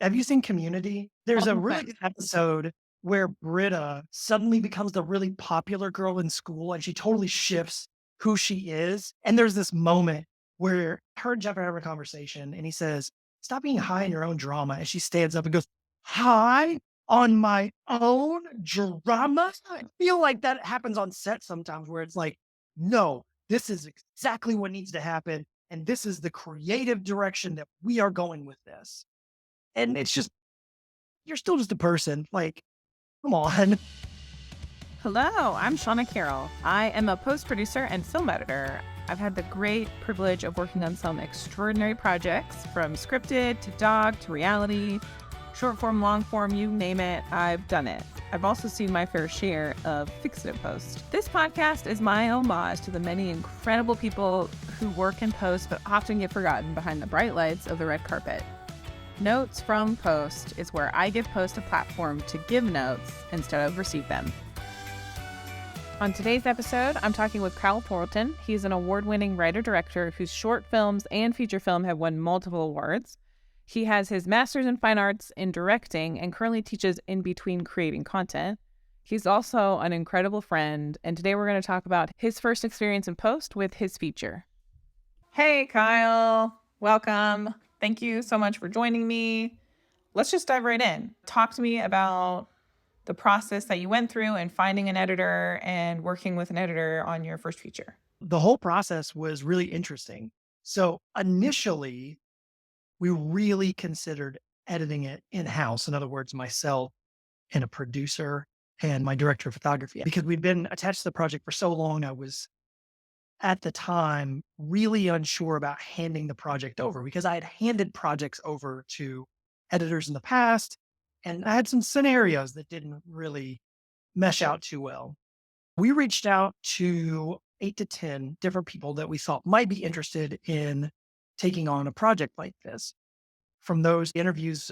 Have you seen Community? There's All a the really time. good episode where Britta suddenly becomes the really popular girl in school and she totally shifts who she is. And there's this moment where her and Jeff are having a conversation and he says, "Stop being high in your own drama." And she stands up and goes, "High on my own drama?" I feel like that happens on set sometimes where it's like, no, this is exactly what needs to happen. And this is the creative direction that we are going with this. And it's just, you're still just a person. Like, come on. Hello, I'm Shawna Carroll. I am a post producer and film editor. I've had the great privilege of working on some extraordinary projects from scripted to doc to reality, short form, long form, you name it, I've done it. I've also seen my fair share of fixative post. This podcast is my homage to the many incredible people who work in post but often get forgotten behind the bright lights of the red carpet. Notes from Post is where I give Post a platform to give notes instead of receive them. On today's episode, I'm talking with Kiel Thorlton. He's an award-winning writer-director whose short films and feature film have won multiple awards. He has his master's in fine arts in directing and currently teaches in between creating content. He's also an incredible friend, and today we're going to talk about his first experience in post with his feature. Hey, Kiel. Welcome. Thank you so much for joining me. Let's just dive right in. Talk to me about the process that you went through and finding an editor and working with an editor on your first feature. The whole process was really interesting. So initially, we really considered editing it in house. In other words, myself and a producer and my director of photography, because we'd been attached to the project for so long. I was at the time really unsure about handing the project over because I had handed projects over to editors in the past and I had some scenarios that didn't really mesh out too well. We reached out to 8 to 10 different people that we thought might be interested in taking on a project like this. From those interviews,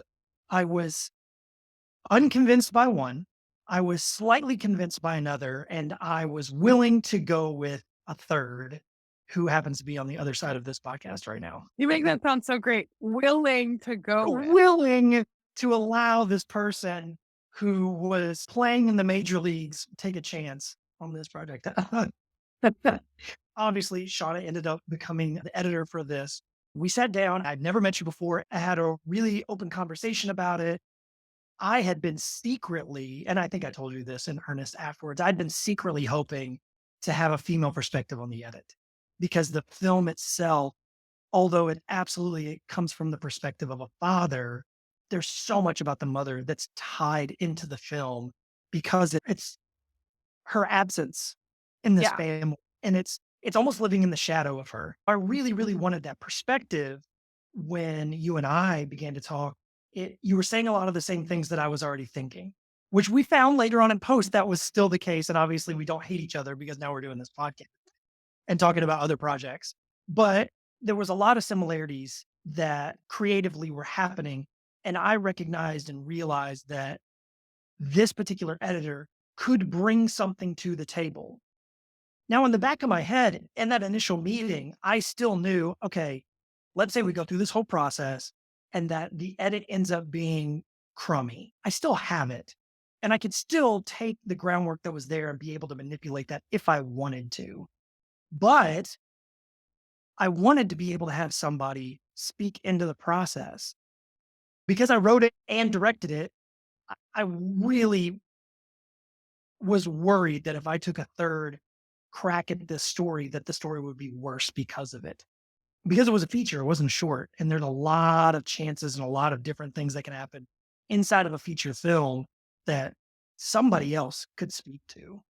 I was unconvinced by one, I was slightly convinced by another, and I was willing to go with a third who happens to be on the other side of this podcast right now. You make that sound so great. Willing to go with. Willing to allow this person who was playing in the major leagues take a chance on this project. Obviously, Shauna ended up becoming the editor for this. We sat down. I'd never met you before. I had a really open conversation about it. I had been secretly, and I think I told you this in earnest afterwards, I'd been secretly hoping to have a female perspective on the edit because the film itself, although it comes from the perspective of a father, there's so much about the mother that's tied into the film because it's her absence in this Yeah. family, and it's almost living in the shadow of her. I really, really wanted that perspective when you and I began to talk. You were saying a lot of the same things that I was already thinking, which we found later on in post that was still the case. And obviously, we don't hate each other because now we're doing this podcast and talking about other projects. But there was a lot of similarities that creatively were happening. And I recognized and realized that this particular editor could bring something to the table. Now, in the back of my head, in that initial meeting, I still knew, okay, let's say we go through this whole process and that the edit ends up being crummy. I still have it. And I could still take the groundwork that was there and be able to manipulate that if I wanted to. But I wanted to be able to have somebody speak into the process. Because I wrote it and directed it, I really was worried that if I took a third crack at this story, that the story would be worse because of it. Because it was a feature, it wasn't short. And there's a lot of chances and a lot of different things that can happen inside of a feature film that somebody else could speak to.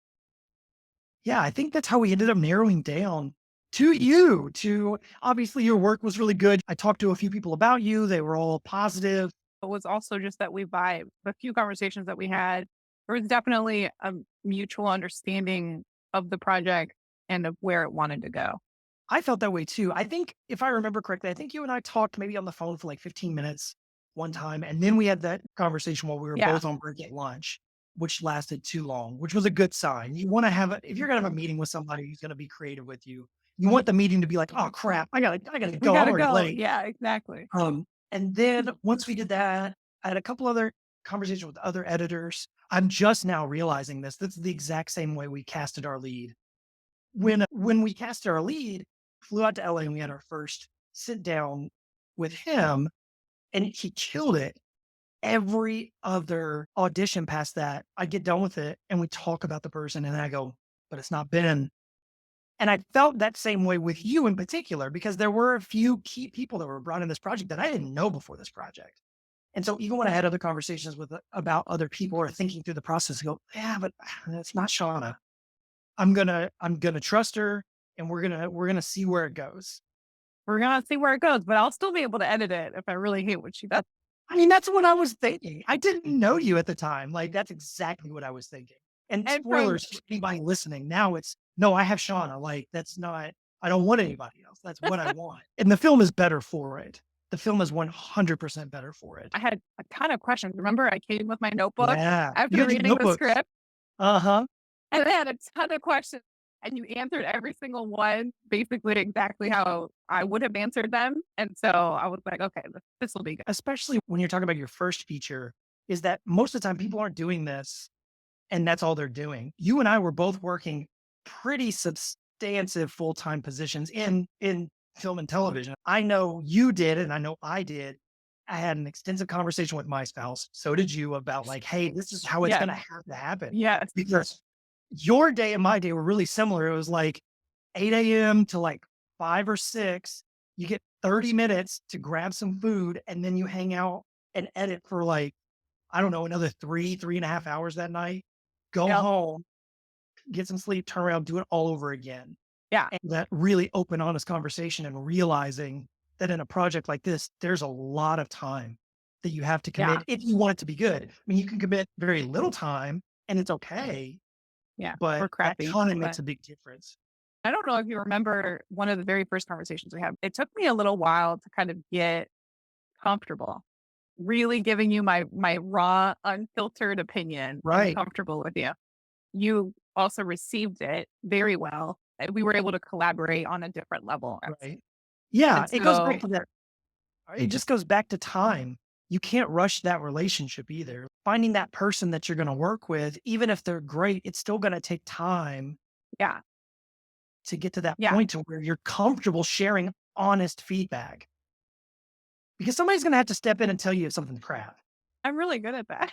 Yeah, I think that's how we ended up narrowing down to you. To obviously your work was really good. I talked to a few people about you. They were all positive. It was also just that we vibe. The few conversations that we had, there was definitely a mutual understanding of the project and of where it wanted to go. I felt that way too. I think if I remember correctly, I think you and I talked maybe on the phone for like 15 minutes one time. And then we had that conversation while we were Yeah. both on break at lunch, which lasted too long, which was a good sign. You want to if you're going to have a meeting with somebody who's going to be creative with you, you want the meeting to be like, oh crap, I gotta We go. I'm gotta already go. late. Yeah, exactly. And then once we did that, I had a couple other conversations with other editors. I'm just now realizing this. This is the exact same way we casted our lead. When we casted our lead, flew out to LA and we had our first sit down with him and he killed it. Every other audition past that, I get done with it and we talk about the person and I go, but it's not Ben. And I felt that same way with you in particular, because there were a few key people that were brought in this project that I didn't know before this project. And so even when I had other conversations with about other people or thinking through the process, I go, yeah, but it's not Shauna. I'm gonna trust her and we're gonna see where it goes. We're gonna see where it goes, but I'll still be able to edit it if I really hate what she does. I mean, that's what I was thinking. I didn't know you at the time. Like, that's exactly what I was thinking. And And from spoilers for anybody listening. Now it's no, I have Shauna. Like, that's not, I don't want anybody else. That's what I want. And the film is better for it. The film is 100% better for it. I had a ton of questions. Remember, I came with my notebook Yeah. You after had your reading the notebooks. script, Uh-huh. and I had a ton of questions, and you answered every single one basically exactly how I would have answered them. And so I was like, okay, this will be good. Especially when you're talking about your first feature, is that most of the time people aren't doing this and that's all they're doing. You and I were both working pretty substantive full-time positions in film and television. I know you did, and I know I did. I had an extensive conversation with my spouse. So did you about like, hey, this is how it's Yes, going to have to happen yes, because your day and my day were really similar. It was like 8 a.m. to like 5 or 6. You get 30 minutes to grab some food, and then you hang out and edit for like, I don't know, another 3.5 hours that night. Go yep, home, get some sleep, turn around, do it all over again. yeah, And that really open, honest conversation and realizing that in a project like this, there's a lot of time that you have to yeah, commit if you want it to be good. I mean, you can commit very little time and it's okay, yeah, but or that crappy. kind of makes But a big difference. I don't know if you remember one of the very first conversations we had. It took me a little while to kind of get comfortable, really giving you my raw, unfiltered opinion and Right. comfortable with you. You also received it very well. And we were able to collaborate on a different level. Right. Yeah. And It goes back so, to that. It just goes back to time. You can't rush that relationship either. Finding that person that you're going to work with, even if they're great, it's still going to take time yeah, to get to that yeah, point to where you're comfortable sharing honest feedback because somebody's going to have to step in and tell you if something's crap. I'm really good at that.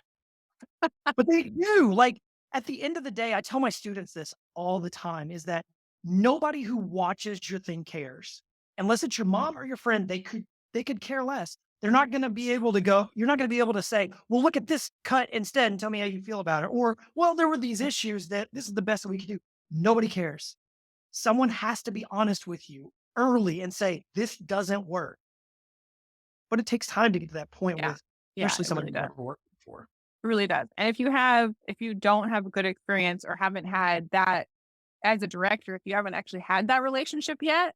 But they do. Like at the end of the day, I tell my students this all the time is that nobody who watches your thing cares. Unless it's your mom or your friend, they could care less. They're not going to be able to go, you're not going to be able to say, well, look at this cut instead and tell me how you feel about it. Or, well, there were these issues that this is the best that we could do. Nobody cares. Someone has to be honest with you early and say, this doesn't work. But it takes time to get to that point Yeah, with, yeah, especially it somebody really who's does. never worked before. It really does. And if you don't have a good experience or haven't had that as a director, if you haven't actually had that relationship yet,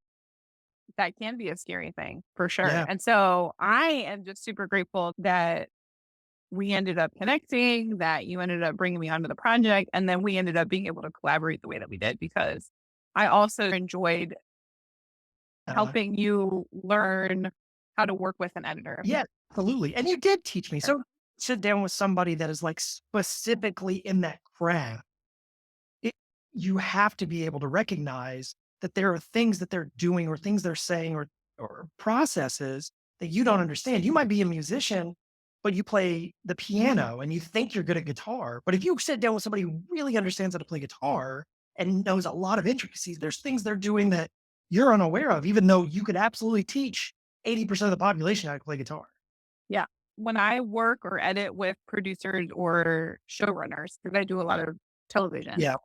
that can be a scary thing for sure. Yeah. And so I am just super grateful that we ended up connecting, that you ended up bringing me onto the project, and then we ended up being able to collaborate the way that we did because I also enjoyed Uh, helping you learn how to work with an editor. Yeah, absolutely. And you did teach me. So sit down with somebody that is like specifically in that craft. It, you have to be able to recognize that there are things that they're doing or things they're saying or processes that you don't understand. You might be a musician, but you play the piano and you think you're good at guitar. But if you sit down with somebody who really understands how to play guitar and knows a lot of intricacies, there's things they're doing that you're unaware of, even though you could absolutely teach 80% of the population how to play guitar. Yeah. When I work or edit with producers or showrunners, because I do a lot of television, Yeah.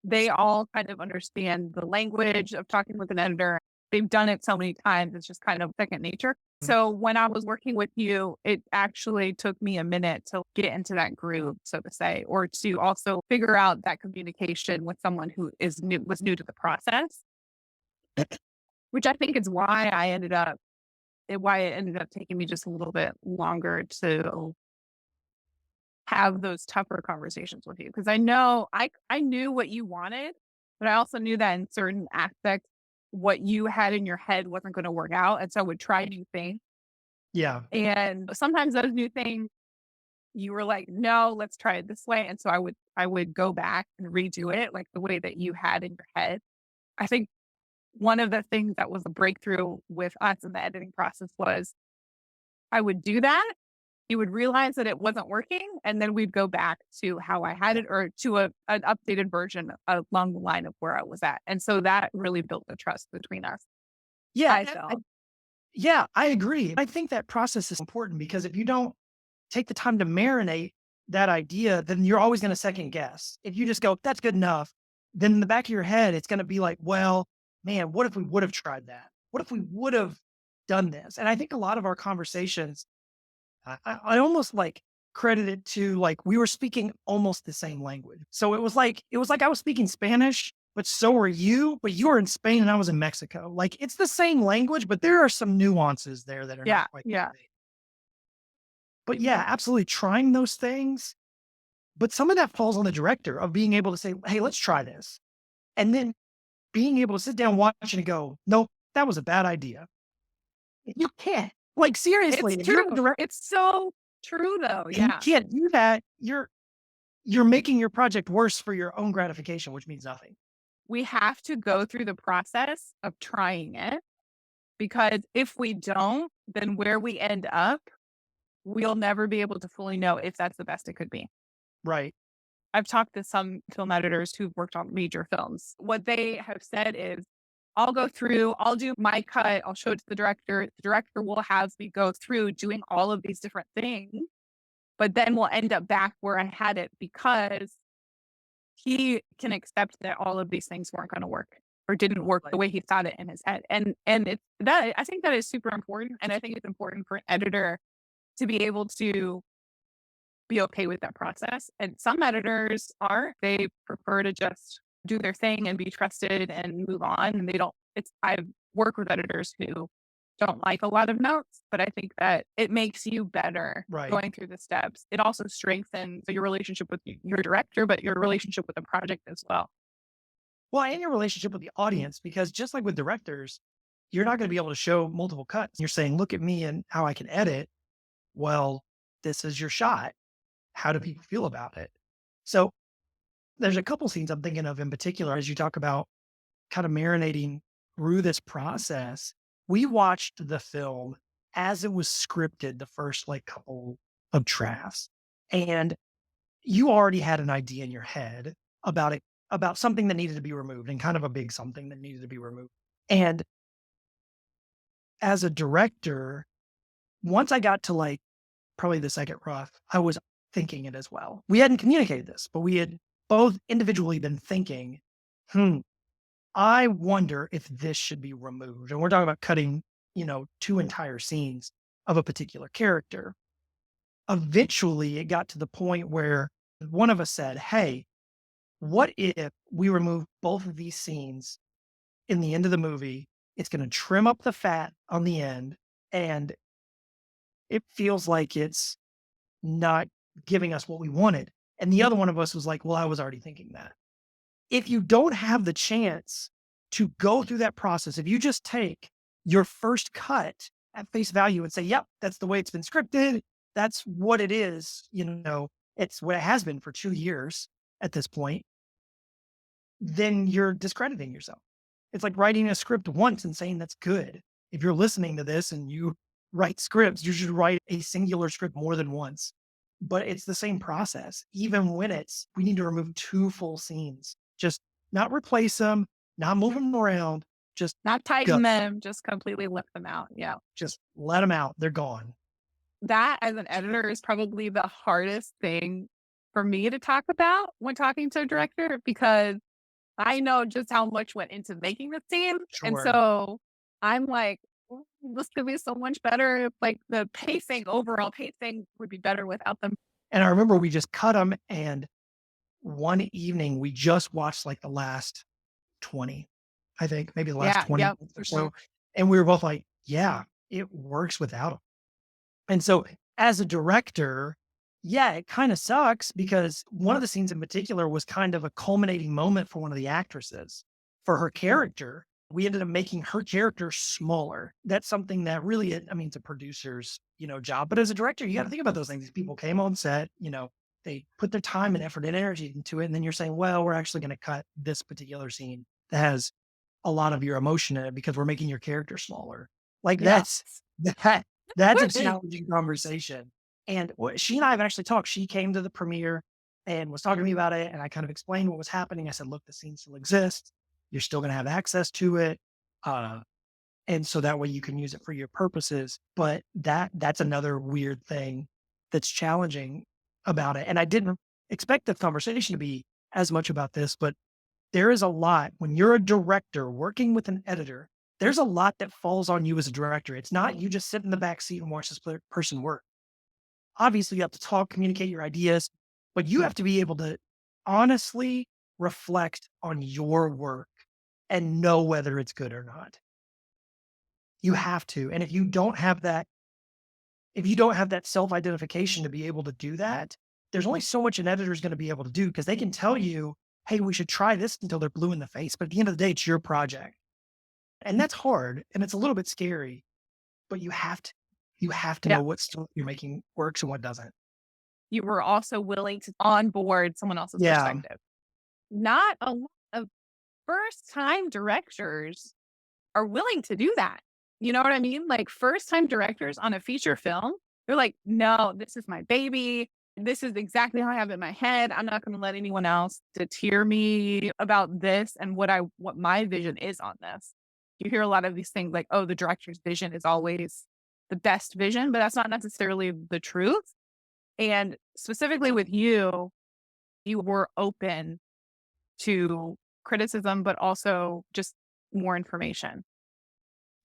they all kind of understand the language of talking with an editor. They've done it so many times, it's just kind of second nature. Mm. So when I was working with you, it actually took me a minute to get into that groove, so to say, or to also figure out that communication with someone who was new to the process, which I think is why it ended up taking me just a little bit longer to have those tougher conversations with you. Because I knew what you wanted, but I also knew that in certain aspects, what you had in your head wasn't going to work out. And so I would try new things Yeah. And sometimes those new things, you were like, no, let's try it this way. And so I would go back and redo it like the way that you had in your head. I think one of the things that was a breakthrough with us in the editing process was I would do that. You would realize that it wasn't working, and then we'd go back to how I had Yeah. it or to an updated version along the line of where I was at. And so that really built the trust between us, Yeah. I felt. Yeah, I agree. I think that process is important because if you don't take the time to marinate that idea, then you're always going to second guess. If you just go, that's good enough, then in the back of your head, it's going to be like, well, man, what if we would have tried that? What if we would have done this? And I think a lot of our conversations, I almost like credit it to like we were speaking almost the same language. So it was like I was speaking Spanish, but so were you, but you were in Spain and I was in Mexico. Like it's the same language, but there are some nuances there that are not Yeah, quite the yeah. same. But yeah, absolutely trying those things. But some of that falls on the director of being able to say, hey, let's try this. And then being able to sit down, watch it and go, nope, that was a bad idea. You can't. Like seriously, It's if you're a true. director It's so true though. and you Yeah. can't do that, you're making your project worse for your own gratification, which means nothing. We have to go through the process of trying it because if we don't, then where we end up, we'll never be able to fully know if that's the best it could be. Right. I've talked to some film editors who've worked on major films. What they have said is, I'll go through, I'll do my cut, I'll show it to the director. The director will have me go through doing all of these different things, but then we'll end up back where I had it because he can accept that all of these things weren't going to work or didn't work the Right. way he thought it in his head. And it's that I think that is super important. And I think it's important for an editor to be able to be okay with that process. And some editors are, they prefer to just do their thing and be trusted and move on. And they don't, I've worked with editors who don't like a lot of notes, but I think that it makes you better Right. going through the steps. It also strengthens your relationship with your director, but your relationship with the project as well. Well, and your relationship with the audience, because just like with directors, you're not going to be able to show multiple cuts. You're saying, look at me and how I can edit. Well, this is your shot. How do people feel about it? So there's a couple scenes I'm thinking of in particular as you talk about kind of marinating through this process. We watched the film as it was scripted, the first like couple of drafts. And you already had an idea in your head about it, about something that needed to be removed and kind of a big something that needed to be removed. And as a director, once I got to like probably the second rough, I was thinking it as well. We hadn't communicated this, but we had both individually been thinking, hmm, I wonder if this should be removed. And we're talking about cutting, two entire scenes of a particular character. Eventually, it got to the point where one of us said, hey, what if we remove both of these scenes in the end of the movie? It's going to trim up the fat on the end, and it feels like it's not giving us what we wanted. And the other one of us was like, well, I was already thinking that. If you don't have the chance to go through that process, if you just take your first cut at face value and say, yep, that's the way it's been scripted, that's what it is, it's what it has been for 2 years at this point, then you're discrediting yourself. It's like writing a script once and saying that's good. If you're listening to this and you write scripts, you should write a singular script more than once. But it's the same process, even when we need to remove two full scenes, just not replace them, not move them around, just Not go, tighten them, just completely lift them out. Yeah. just let them out. They're gone. That as an editor is probably the hardest thing for me to talk about when talking to a director because I know just how much went into making the scene. And Sure. so I'm like, "Ooh, this could be so much better if like the pacing, overall pacing would be better without them." And I remember we just cut them. And one evening, we just watched like the last 20, I think, maybe the last Yeah. 20 Yep. minutes or For sure. so. And we were both like, yeah, it works without them. And so as a director, yeah, it kind of sucks because one of the scenes in particular was kind of a culminating moment for one of the actresses for her character. We ended up making her character smaller. That's something that really, I mean, it's a producer's, job. But as a director, you got to think about those things. These people came on set, they put their time and effort and energy into it. And then you're saying, well, we're actually going to cut this particular scene that has a lot of your emotion in it because we're making your character smaller. Like Yeah. that that's a challenging conversation. And she and I have actually talked. She came to the premiere and was talking to me about it. And I kind of explained what was happening. I said, look, the scene still exists. You're still going to have access to it. Uh, and so that way you can use it for your purposes. But that's another weird thing that's challenging about it. And I didn't expect the conversation to be as much about this, but there is a lot when you're a director working with an editor, there's a lot that falls on you as a director. It's not you just sit in the back seat and watch this person work. Obviously, you have to talk, communicate your ideas, but you have to be able to honestly reflect on your work and know whether it's good or not. You have to. And if you don't have that self identification to be able to do that, there's only so much an editor is going to be able to do because they can tell you, hey, we should try this until they're blue in the face. But at the end of the day, it's your project. And that's hard and it's a little bit scary, but you have to Yeah. know what stuff you're making works and what doesn't. You were also willing to onboard someone else's Yeah. perspective. Not a lot of first time directors are willing to do that. You know what I mean? Like first time directors on a feature film, they're like, no, this is my baby. This is exactly how I have it in my head. I'm not going to let anyone else deter me about this and what my vision is on this. You hear a lot of these things like, oh, the director's vision is always the best vision, but that's not necessarily the truth. And specifically with you, you were open to criticism, but also just more information.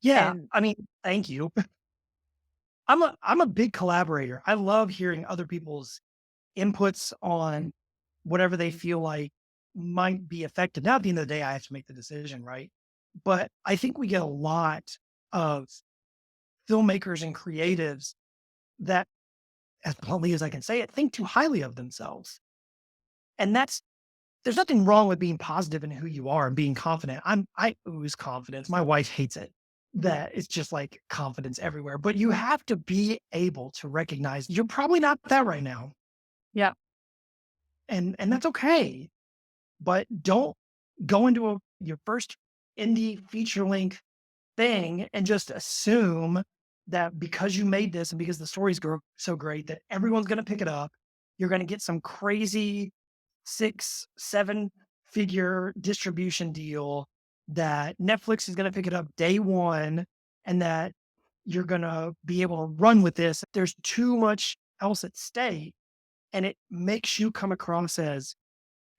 Yeah. And I mean, thank you. I'm a big collaborator. I love hearing other people's inputs on whatever they feel like might be effective. Now, at the end of the day, I have to make the decision, right? But I think we get a lot of filmmakers and creatives that, as bluntly as I can say it, think too highly of themselves. And there's nothing wrong with being positive in who you are and being confident. I ooze confidence. My wife hates it. That it's just like confidence everywhere. But you have to be able to recognize you're probably not that right now. yeah, And that's okay. But don't go into your first indie feature length thing and just assume that because you made this and because the story's so great that everyone's going to pick it up. You're going to get some crazy 6, 7-figure distribution deal that Netflix is going to pick it up day one and that you're going to be able to run with this. There's too much else at stake and it makes you come across as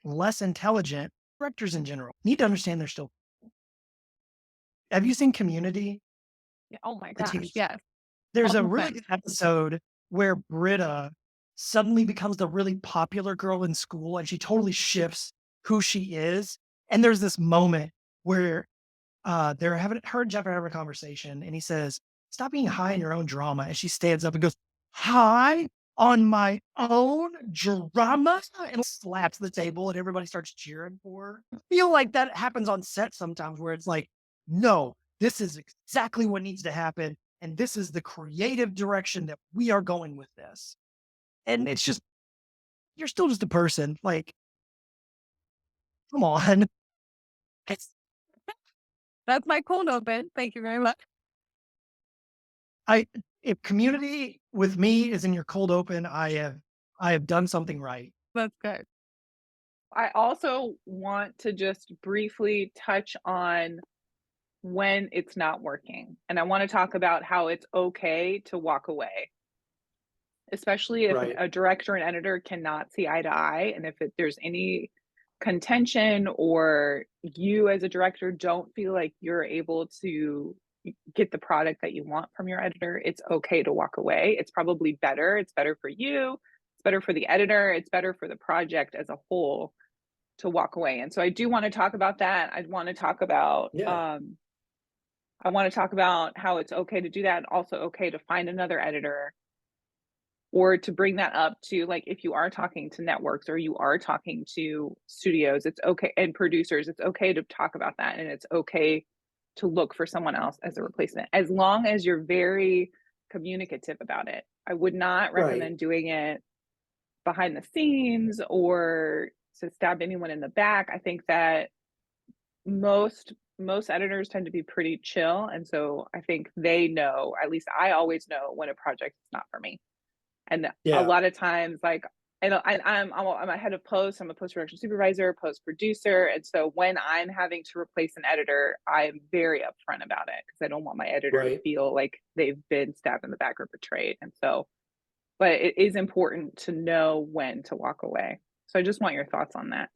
less intelligent. Directors in general need to understand they're still. Have you seen Community? yeah. Oh my The gosh, TV. yes, There's a multiple really times. good episode where Britta suddenly becomes the really popular girl in school and she totally shifts who she is. And there's this moment where they're having her and Jeff are having a conversation and he says, stop being high in your own drama. And she stands up and goes, high on my own drama and slaps the table and everybody starts cheering for her. I feel like that happens on set sometimes where it's like, no, this is exactly what needs to happen. And this is the creative direction that we are going with this. And it's just, you're still just a person. Like, come on. It's, That's my cold open. Thank you very much. I, if community with me is in your cold open, I have done something right. That's good. I also want to just briefly touch on when it's not working. And I want to talk about how it's okay to walk away, especially if Right. a director and editor cannot see eye to eye. And if there's any contention or you as a director don't feel like you're able to get the product that you want from your editor, it's okay to walk away. It's probably better. It's better for you. It's better for the editor. It's better for the project as a whole to walk away. And so I do want to talk about that. Yeah. I want to talk about how it's okay to do that and also okay to find another editor or to bring that up to like if you are talking to networks or you are talking to studios, it's okay and producers, it's okay to talk about that and it's okay to look for someone else as a replacement, as long as you're very communicative about it. I would not Right. recommend doing it behind the scenes or to stab anyone in the back. I think that most editors tend to be pretty chill, and so I think they know, at least I always know when a project is not for me. And a Yeah. lot of times, like, I'm a head of post, I'm a post production supervisor, post producer, and so when I'm having to replace an editor, I'm very upfront about it because I don't want my editor to Right. feel like they've been stabbed in the back or betrayed. And so, but it is important to know when to walk away. So I just want your thoughts on that.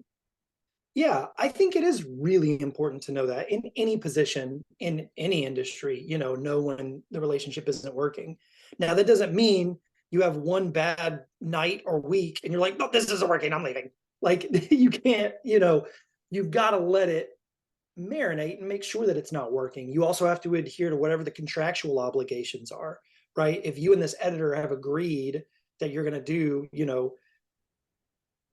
Yeah, I think it is really important to know that in any position, in any industry, know when the relationship isn't working. Now, that doesn't mean you have one bad night or week and you're like, no, this isn't working. I'm leaving. Like, you can't, you've got to let it marinate and make sure that it's not working. You also have to adhere to whatever the contractual obligations are, right? If you and this editor have agreed that you're going to do,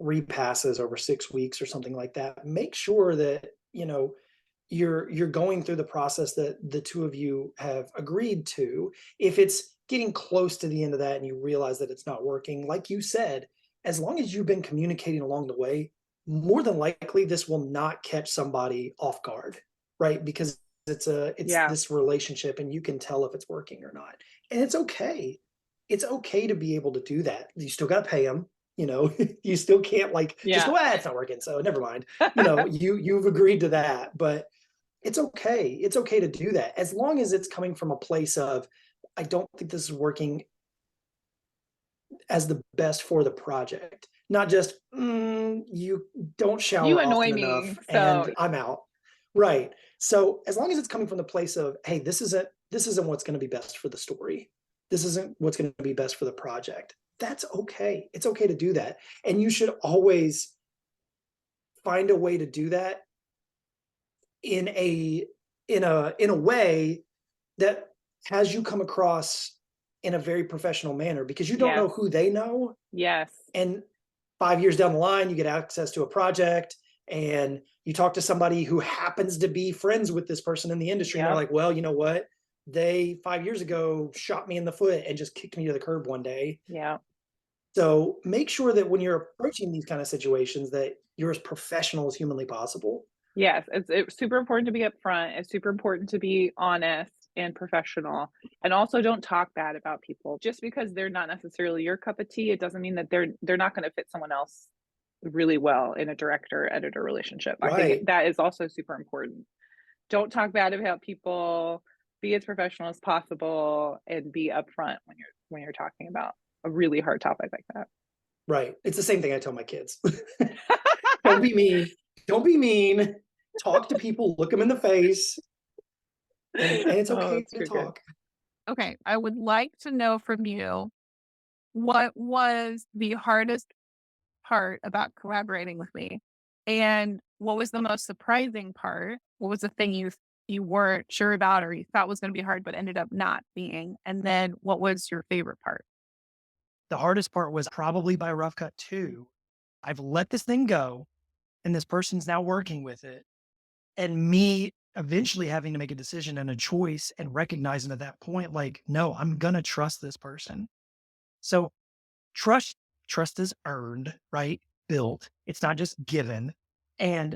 repasses over 6 weeks or something like that, make sure that you're going through the process that the two of you have agreed to. If it's getting close to the end of that and you realize that it's not working, like you said, as long as you've been communicating along the way, more than likely this will not catch somebody off guard, right? Because it's Yeah. this relationship and you can tell if it's working or not. And it's okay. It's okay to be able to do that. You still got to pay them, you still can't like just Yeah. go, it's not working, so never mind. You've agreed to that, but it's okay. It's okay to do that as long as it's coming from a place of, I don't think this is working as the best for the project, not just, you don't You shower often annoy me, enough so and I'm out. Right. So as long as it's coming from the place of, hey, this isn't what's going to be best for the story. This isn't what's going to be best for the project. That's okay. It's okay to do that. And you should always find a way to do that in a way that has you come across in a very professional manner, because you don't yes. know who they know. Yes. And 5 years down the line, you get access to a project and you talk to somebody who happens to be friends with this person in the industry. And they're Yep. like, well, you know what? They 5 years ago shot me in the foot and just kicked me to the curb one day. Yeah. So make sure that when you're approaching these kind of situations, that you're as professional as humanly possible. Yes, it's super important to be upfront, it's super important to be honest and professional, and also don't talk bad about people. Just because they're not necessarily your cup of tea, it doesn't mean that they're not gonna fit someone else really well in a director-editor relationship. I think Right. that is also super important. Don't talk bad about people, be as professional as possible, and be upfront when you're talking about a really hard topic like that. Right. It's the same thing I tell my kids. Don't be mean. Don't be mean. Talk to people, look them in the face, and it's Oh, okay it's to too good. talk. Okay, I would like to know from you what was the hardest part about collaborating with me? And what was the most surprising part? What was the thing you weren't sure about or you thought was going to be hard but ended up not being? And then what was your favorite part? The hardest part was probably by rough cut 2. I've let this thing go, and this person's now working with it, and me eventually having to make a decision and a choice and recognizing at that point, like, no, I'm gonna trust this person. So trust trust is earned, right? Built. It's not just given. And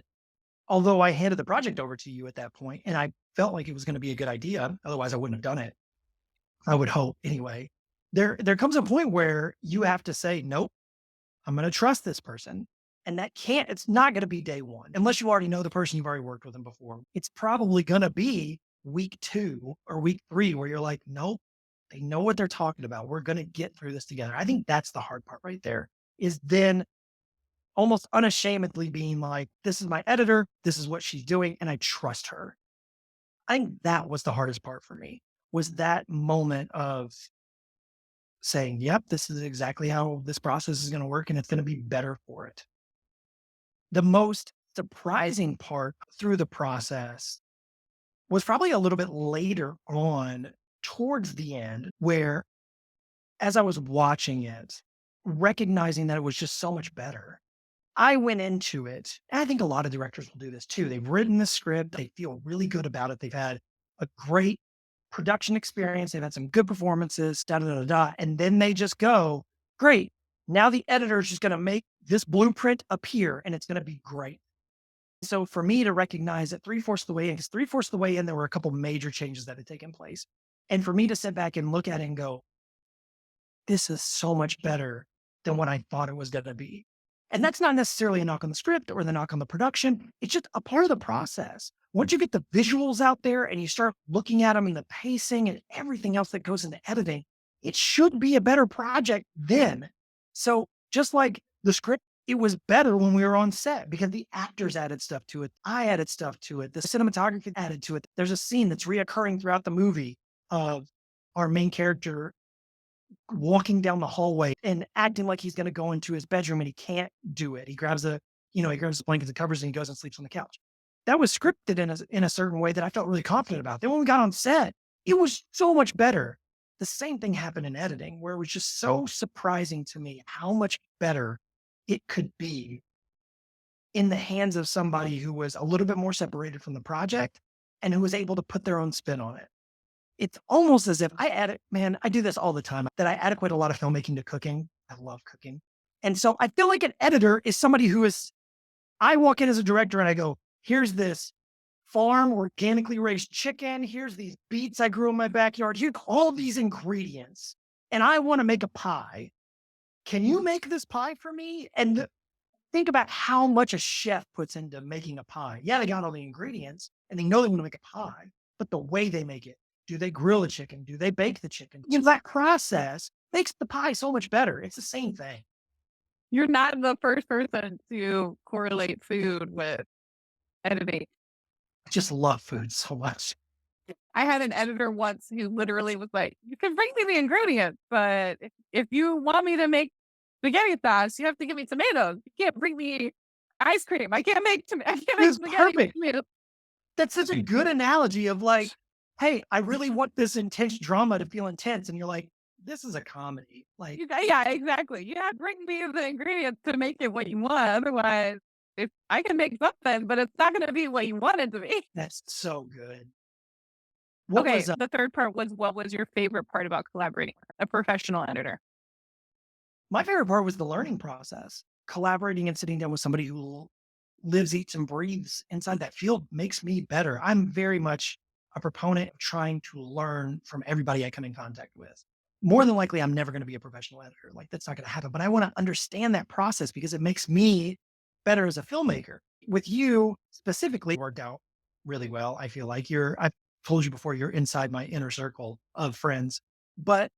although I handed the project over to you at that point, and I felt like it was gonna be a good idea, otherwise I wouldn't have done it. I would hope anyway. There comes a point where you have to say, nope, I'm going to trust this person. And it's not going to be day one, unless you already know the person, you've already worked with them before. It's probably going to be week 2 or week 3 where you're like, nope, they know what they're talking about. We're going to get through this together. I think that's the hard part right there, is then almost unashamedly being like, this is my editor. This is what she's doing. And I trust her. I think that was the hardest part for me, was that moment of saying, yep, this is exactly how this process is going to work and it's going to be better for it. The most surprising part through the process was probably a little bit later on towards the end, where as I was watching it, recognizing that it was just so much better. I went into it, and I think a lot of directors will do this too. They've written the script, they feel really good about it. They've had a great production experience, they've had some good performances, da da da da. And then they just go, great. Now the editor is just going to make this blueprint appear and it's going to be great. So for me to recognize that three-fourths of the way in, because three-fourths of the way in, there were a couple major changes that had taken place. And for me to sit back and look at it and go, this is so much better than what I thought it was going to be. And that's not necessarily a knock on the script or the knock on the production. It's just a part of the process. Once you get the visuals out there and you start looking at them and the pacing and everything else that goes into editing, it should be a better project then. So just like the script, it was better when we were on set because the actors added stuff to it. I added stuff to it. The cinematography added to it. There's a scene that's reoccurring throughout the movie of our main character walking down the hallway and acting like he's going to go into his bedroom and he can't do it. He grabs he grabs the blankets and covers and he goes and sleeps on the couch. That was scripted in a certain way that I felt really confident about. Then when we got on set, it was so much better. The same thing happened in editing where it was just so surprising to me how much better it could be in the hands of somebody who was a little bit more separated from the project and who was able to put their own spin on it. It's almost as if I do this all the time, that I adequate a lot of filmmaking to cooking. I love cooking. And so I feel like an editor is somebody I walk in as a director and I go, here's this farm organically raised chicken. Here's these beets I grew in my backyard. Here's all these ingredients. And I want to make a pie. Can you make this pie for me? And think about how much a chef puts into making a pie. Yeah, they got all the ingredients and they know they want to make a pie, but the way they make it, do they grill the chicken? Do they bake the chicken? That process makes the pie so much better. It's the same thing. You're not the first person to correlate food with editing. I just love food so much. I had an editor once who literally was like, "You can bring me the ingredients, but if you want me to make spaghetti sauce, you have to give me tomatoes. You can't bring me ice cream. I can't make It's spaghetti with perfect. tomatoes." That's such a good analogy of like, hey, I really want this intense drama to feel intense. And you're like, this is a comedy. Like, Yeah, exactly. You have to bring me the ingredients to make it what you want. Otherwise, if I can make something, but it's not going to be what you want it to be. that's so good. What Okay, was the third part was, what was your favorite part about collaborating with a professional editor? my favorite part was the learning process. Collaborating and sitting down with somebody who lives, eats, and breathes inside that field makes me better. I'm very much a proponent of trying to learn from everybody I come in contact with. More than likely, I'm never going to be a professional editor. Like, that's not going to happen. But I want to understand that process because it makes me better as a filmmaker. With you specifically, worked out really well. I feel like I've told you before, you're inside my inner circle of friends. But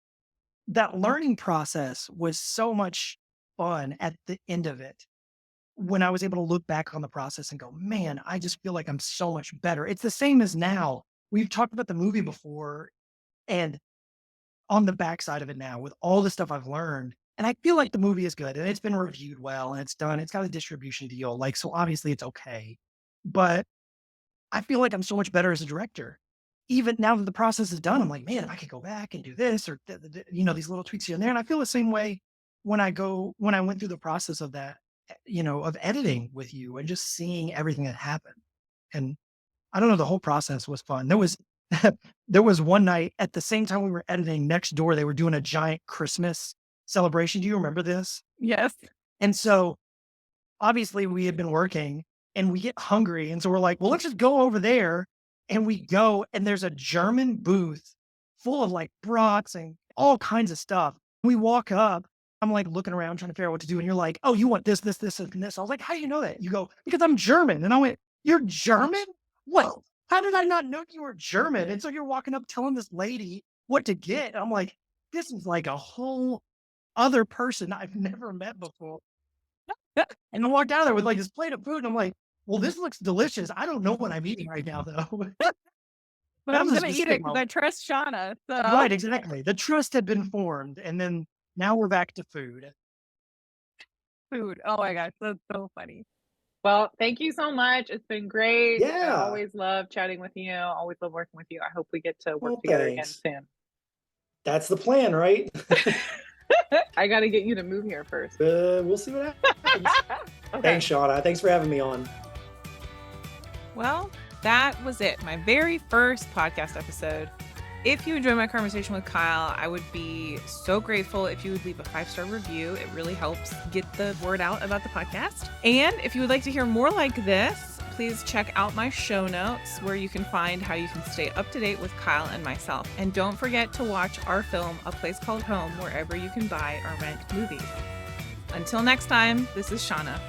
that learning process was so much fun at the end of it when I was able to look back on the process and go, man, I just feel like I'm so much better. It's the same as now. We've talked about the movie before and on the backside of it now with all the stuff I've learned. And I feel like the movie is good and it's been reviewed well and it's done. It's got a distribution deal. Like, so obviously it's okay. But I feel like I'm so much better as a director. Even now that the process is done, I'm like, man, if I could go back and do this or, these little tweaks here and there. And I feel the same way when I went through the process of that, of editing with you and just seeing everything that happened. And I don't know, the whole process was fun. There was one night at the same time we were editing next door, they were doing a giant Christmas celebration. Do you remember this? Yes. And so obviously we had been working and we get hungry. And so we're like, well, let's just go over there. And we go and there's a German booth full of like brats and all kinds of stuff. We walk up. I'm like looking around trying to figure out what to do. And you're like, oh, you want this, this, this, and this. I was like, how do you know that? You go, because I'm German. And I went, you're German? What? How did I not know you were German? And so you're walking up telling this lady what to get. And I'm like, this is like a whole other person I've never met before. And I walked out of there with like this plate of food. And I'm like, well, this looks delicious. I don't know what I'm eating right now, though. But That I'm was a going to eat specific it because I moment. trust Shawna. So Right, exactly. The trust had been formed. And then now we're back to food. food. Oh my gosh, that's so funny. Well, thank you so much. It's been great. I Yeah. always love chatting with you. Always love working with you. I hope we get to work Well, together again thanks. soon. That's the plan, right? I got to get you to move here first. We'll see what happens. Okay. Thanks, Shawna. Thanks for having me on. Well, that was it. My very first podcast episode. If you enjoyed my conversation with Kyle, I would be so grateful if you would leave a 5-star review. It really helps get the word out about the podcast. And if you would like to hear more like this, please check out my show notes where you can find how you can stay up to date with Kyle and myself. And don't forget to watch our film, A Place Called Home, wherever you can buy or rent movies. Until next time, this is Shawna.